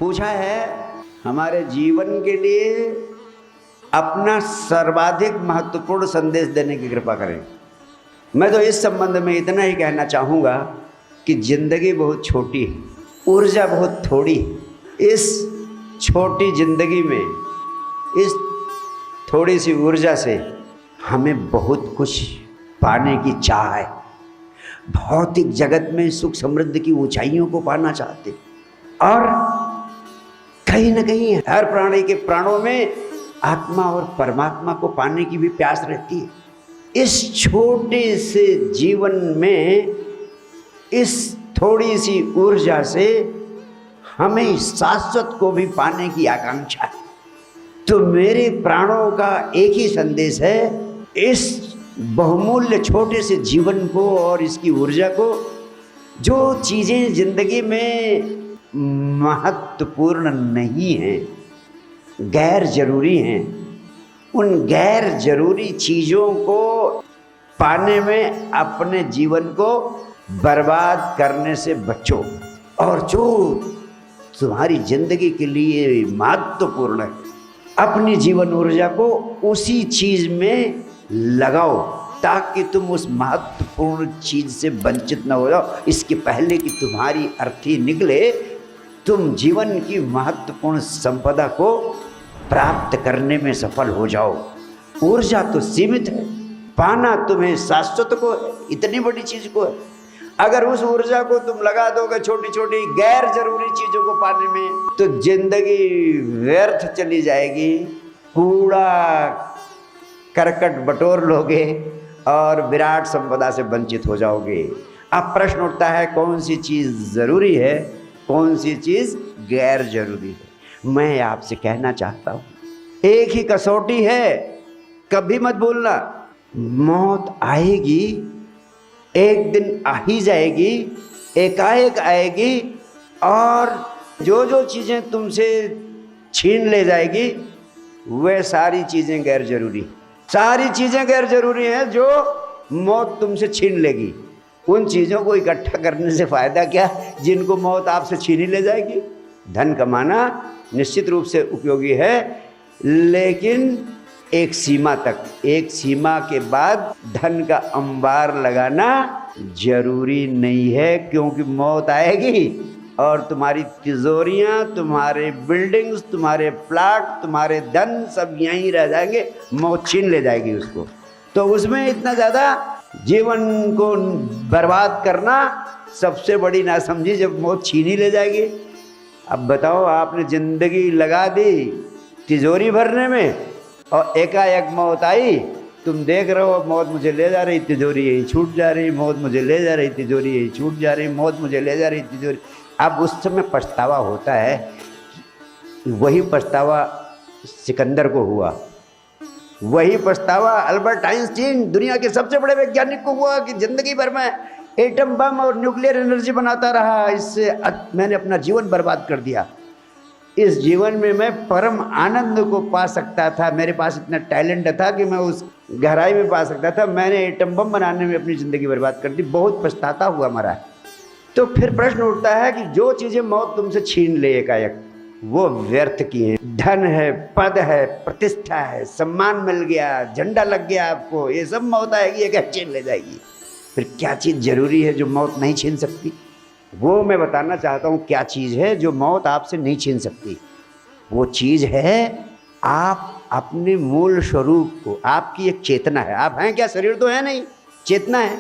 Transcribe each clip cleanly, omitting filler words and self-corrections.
पूछा है हमारे जीवन के लिए अपना सर्वाधिक महत्वपूर्ण संदेश देने की कृपा करें। मैं तो इस संबंध में इतना ही कहना चाहूँगा कि जिंदगी बहुत छोटी है, ऊर्जा बहुत थोड़ी है। इस छोटी जिंदगी में इस थोड़ी सी ऊर्जा से हमें बहुत कुछ पाने की चाह है। भौतिक जगत में सुख समृद्धि की ऊंचाइयों को पाना चाहते और कहीं न कहीं हर प्राणी के प्राणों में आत्मा और परमात्मा को पाने की भी प्यास रहती है। इस छोटे से जीवन में इस थोड़ी सी ऊर्जा से हमें शाश्वत को भी पाने की आकांक्षा है। तो मेरे प्राणों का एक ही संदेश है, इस बहुमूल्य छोटे से जीवन को और इसकी ऊर्जा को, जो चीज़ें जिंदगी में महत्वपूर्ण नहीं हैं, गैर जरूरी हैं, उन गैर जरूरी चीज़ों को पाने में अपने जीवन को बर्बाद करने से बचो। और जो तुम्हारी जिंदगी के लिए महत्वपूर्ण है, अपनी जीवन ऊर्जा को उसी चीज में लगाओ ताकि तुम उस महत्वपूर्ण चीज से वंचित न हो जाओ। इसके पहले कि तुम्हारी अर्थी निकले, तुम जीवन की महत्वपूर्ण संपदा को प्राप्त करने में सफल हो जाओ। ऊर्जा तो सीमित है, पाना तुम्हें शाश्वत को है, इतनी बड़ी चीज को है। अगर उस ऊर्जा को तुम लगा दोगे छोटी छोटी गैर जरूरी चीजों को पाने में, तो जिंदगी व्यर्थ चली जाएगी, कूड़ा करकट बटोर लोगे और विराट संपदा से वंचित हो जाओगे। अब प्रश्न उठता है, कौन सी चीज जरूरी है, कौन सी चीज गैर जरूरी है। मैं आपसे कहना चाहता हूं, एक ही कसौटी है, कभी मत भूलना, मौत आएगी, एक दिन आ ही जाएगी, एकाएक आएगी, और जो जो चीज़ें तुमसे छीन ले जाएगी वह सारी चीज़ें गैर जरूरी, सारी चीज़ें गैर जरूरी हैं जो मौत तुमसे छीन लेगी। उन चीज़ों को इकट्ठा करने से फ़ायदा क्या जिनको मौत आपसे छीन ही ले जाएगी। धन कमाना निश्चित रूप से उपयोगी है, लेकिन एक सीमा तक, एक सीमा के बाद धन का अंबार लगाना जरूरी नहीं है, क्योंकि मौत आएगी और तुम्हारी तिजोरियां, तुम्हारे बिल्डिंग्स, तुम्हारे प्लाट, तुम्हारे धन सब यहीं रह जाएंगे, मौत छीन ले जाएगी उसको। तो उसमें इतना ज़्यादा जीवन को बर्बाद करना सबसे बड़ी नासमझी, जब मौत छीन ही ले जाएगी। अब बताओ, आपने जिंदगी लगा दी तिजोरी भरने में और एकाएक मौत आई, तुम देख रहे हो मौत मुझे ले जा रही, तिजोरी यही छूट जा रही, मौत मुझे ले जा रही, तिजोरी यही छूट जा रही, मौत मुझे ले जा रही, तिजोरी। अब उस समय पछतावा होता है, वही पछतावा सिकंदर को हुआ, वही पछतावा अल्बर्ट आइंस्टीन दुनिया के सबसे बड़े वैज्ञानिक को हुआ कि जिंदगी भर में एटम बम और न्यूक्लियर एनर्जी बनाता रहा, इससे मैंने अपना जीवन बर्बाद कर दिया। इस जीवन में मैं परम आनंद को पा सकता था, मेरे पास इतना टैलेंट था कि मैं उस गहराई में पा सकता था, मैंने एटम बम बनाने में अपनी ज़िंदगी बर्बाद कर दी, बहुत पछताता हुआ मरा। तो फिर प्रश्न उठता है कि जो चीज़ें मौत तुमसे छीन ले एकाएक, वो व्यर्थ की हैं। धन है, पद है, प्रतिष्ठा है, सम्मान मिल गया, झंडा लग गया आपको, ये सब मौत आएगी, एक छीन ले जाएगी। फिर क्या चीज़ जरूरी है जो मौत नहीं छीन सकती? वो मैं बताना चाहता हूँ, क्या चीज़ है जो मौत आपसे नहीं छीन सकती। वो चीज़ है आप अपने मूल स्वरूप को, आपकी एक चेतना है। आप हैं क्या? शरीर तो है नहीं, चेतना है।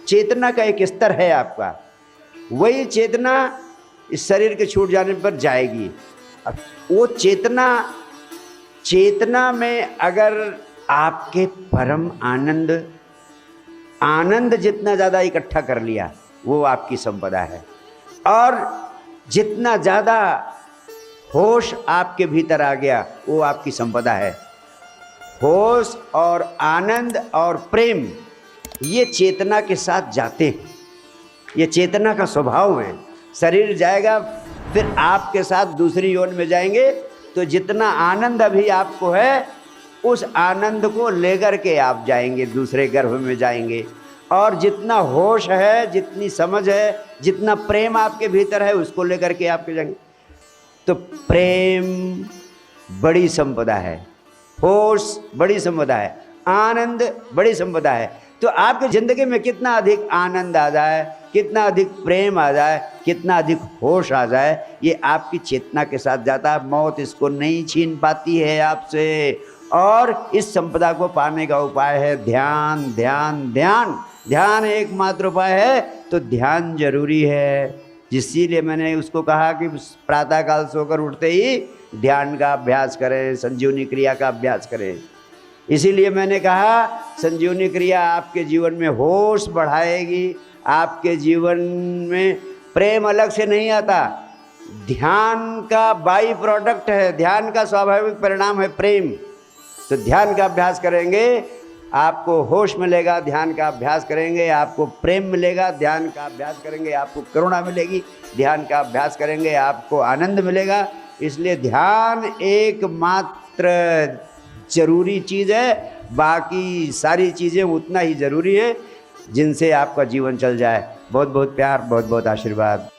चेतना का एक स्तर है आपका, वही चेतना इस शरीर के छूट जाने पर जाएगी। अब वो चेतना में अगर आपके परम आनंद जितना ज़्यादा इकट्ठा कर लिया, वो आपकी संपदा है। और जितना ज़्यादा होश आपके भीतर आ गया, वो आपकी संपदा है। होश और आनंद और प्रेम ये चेतना के साथ जाते हैं, ये चेतना का स्वभाव है। शरीर जाएगा, फिर आपके साथ दूसरी योन में जाएंगे, तो जितना आनंद अभी आपको है, उस आनंद को लेकर के आप जाएंगे, दूसरे गर्भ में जाएंगे। और जितना होश है, जितनी समझ है, जितना प्रेम आपके भीतर है, उसको लेकर के आपके जाएंगे। तो प्रेम बड़ी संपदा है, होश बड़ी संपदा है, आनंद बड़ी संपदा है। तो आपकी ज़िंदगी में कितना अधिक आनंद आ जाए, कितना अधिक प्रेम आ जाए, कितना अधिक होश आ जाए, ये आपकी चेतना के साथ जाता है। मौत इसको नहीं छीन पाती है आपसे। और इस संपदा को पाने का उपाय है ध्यान, ध्यान, ध्यान। ध्यान एकमात्र उपाय है, तो ध्यान जरूरी है। इसीलिए मैंने उसको कहा कि प्रातःकाल सोकर उठते ही ध्यान का अभ्यास करें, संजीवनी क्रिया का अभ्यास करें। इसीलिए मैंने कहा संजीवनी क्रिया आपके जीवन में होश बढ़ाएगी, आपके जीवन में प्रेम अलग से नहीं आता, ध्यान का बाई प्रोडक्ट है, ध्यान का स्वाभाविक परिणाम है प्रेम। तो ध्यान का अभ्यास करेंगे आपको होश मिलेगा, ध्यान का अभ्यास करेंगे आपको प्रेम मिलेगा, ध्यान का अभ्यास करेंगे आपको करुणा मिलेगी, ध्यान का अभ्यास करेंगे आपको आनंद मिलेगा। इसलिए ध्यान एकमात्र जरूरी चीज़ है, बाकी सारी चीज़ें उतना ही ज़रूरी है जिनसे आपका जीवन चल जाए। बहुत बहुत प्यार, बहुत बहुत आशीर्वाद।